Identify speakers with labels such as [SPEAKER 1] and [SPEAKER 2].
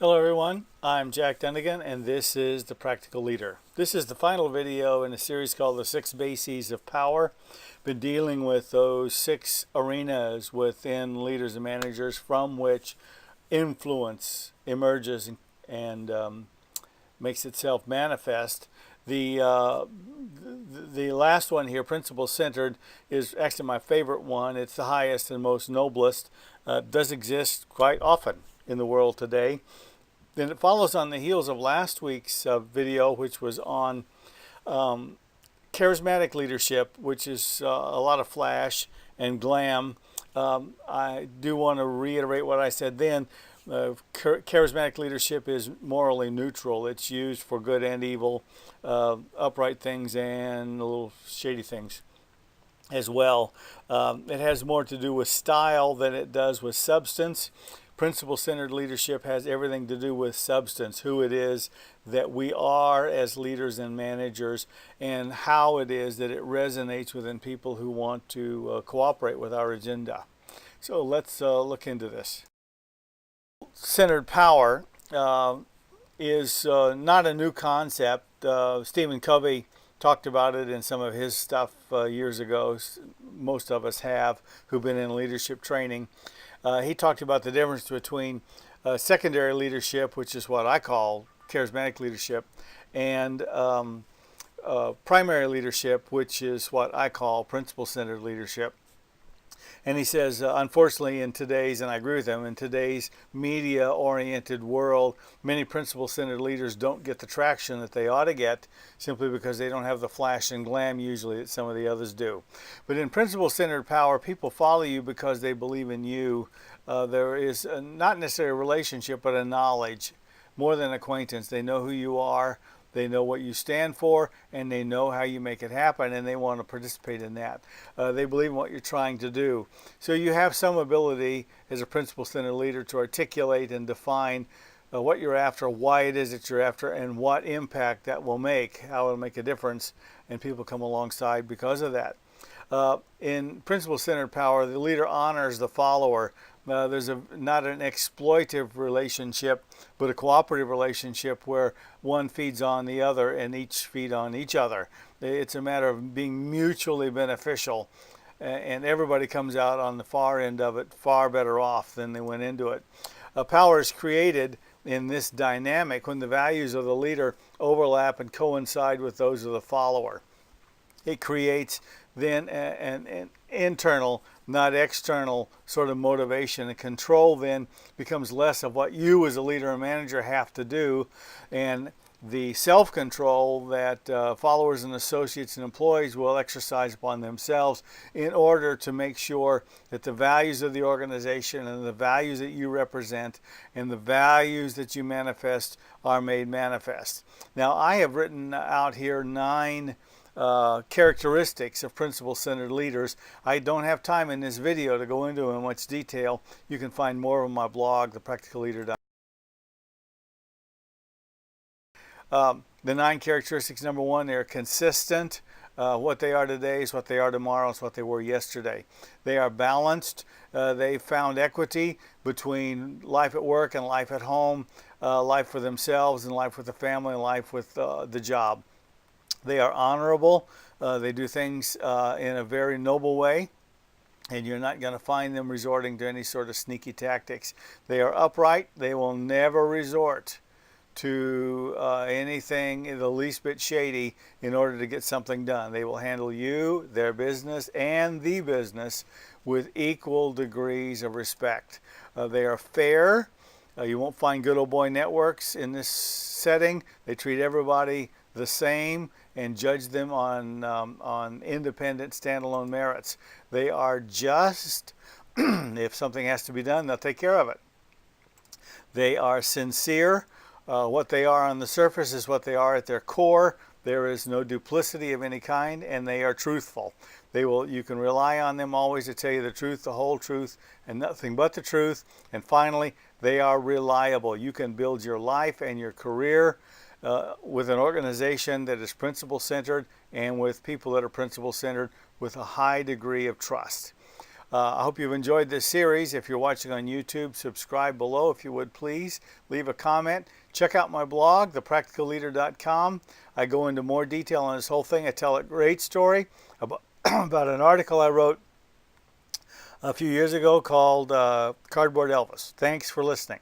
[SPEAKER 1] Hello everyone, I'm Jack Dunigan and this is The Practical Leader. This is the final video in a series called The 6 Bases of Power. Been dealing with those 6 arenas within leaders and managers from which influence emerges and makes itself manifest. The last one here, principle-centered, is actually my favorite one. It's the highest and most noblest. Does exist quite often in the world today. Then it follows on the heels of last week's video, which was on charismatic leadership, which is a lot of flash and glam. I do want to reiterate what I said then. Charismatic leadership is morally neutral. It's used for good and evil, upright things and a little shady things as well. It has more to do with style than it does with substance. Principle-centered leadership has everything to do with substance, who it is that we are as leaders and managers, and how it is that it resonates within people who want to cooperate with our agenda. So let's look into this. Centered power is not a new concept. Stephen Covey talked about it in some of his stuff years ago. Most of us have who've been in leadership training. He talked about the difference between secondary leadership, which is what I call charismatic leadership, and primary leadership, which is what I call principle-centered leadership. And he says, unfortunately, in today's, and I agree with him, in today's media-oriented world, many principle-centered leaders don't get the traction that they ought to get simply because they don't have the flash and glam usually that some of the others do. But in principle-centered power, people follow you because they believe in you. There is not necessarily a relationship, but a knowledge, more than acquaintance. They know who you are. They know what you stand for, and they know how you make it happen, and they want to participate in that. They believe in what you're trying to do. So you have some ability as a principle-centered leader to articulate and define what you're after, why it is that you're after, and what impact that will make, how it'll make a difference, and people come alongside because of that. In principle-centered power, the leader honors the follower. There's not an exploitive relationship, but a cooperative relationship where one feeds on the other and each feed on each other. It's a matter of being mutually beneficial, and everybody comes out on the far end of it far better off than they went into it. Power is created in this dynamic when the values of the leader overlap and coincide with those of the follower. It creates then an internal, not external sort of motivation. And control then becomes less of what you as a leader and manager have to do, and the self-control that followers and associates and employees will exercise upon themselves in order to make sure that the values of the organization and the values that you represent and the values that you manifest are made manifest. Now, I have written out here 9 characteristics of principle-centered leaders. I don't have time in this video to go into in much detail. You can find more on my blog, thepracticalleader.com. The 9 characteristics, number 1, they're consistent. What they are today is what they are tomorrow, is what they were yesterday. They are balanced. They found equity between life at work and life at home, life for themselves and life with the family and life with the job. They are honorable. They do things in a very noble way, and you're not going to find them resorting to any sort of sneaky tactics. They are upright. They will never resort to anything the least bit shady in order to get something done. They will handle you, their business, and the business with equal degrees of respect. They are fair. You won't find good old boy networks in this setting. They treat everybody the same and judge them on independent standalone merits. They are just, if something has to be done, they'll take care of it. They are sincere. What they are on the surface is what they are at their core. There is no duplicity of any kind, and they are truthful. You can rely on them always to tell you the truth, the whole truth, and nothing but the truth. And finally, they are reliable. You can build your life and your career with an organization that is principle-centered and with people that are principle-centered with a high degree of trust. I hope you've enjoyed this series. If you're watching on YouTube, subscribe below if you would please. Leave a comment. Check out my blog, thepracticalleader.com. I go into more detail on this whole thing. I tell a great story about, about an article I wrote a few years ago called Cardboard Elvis. Thanks for listening.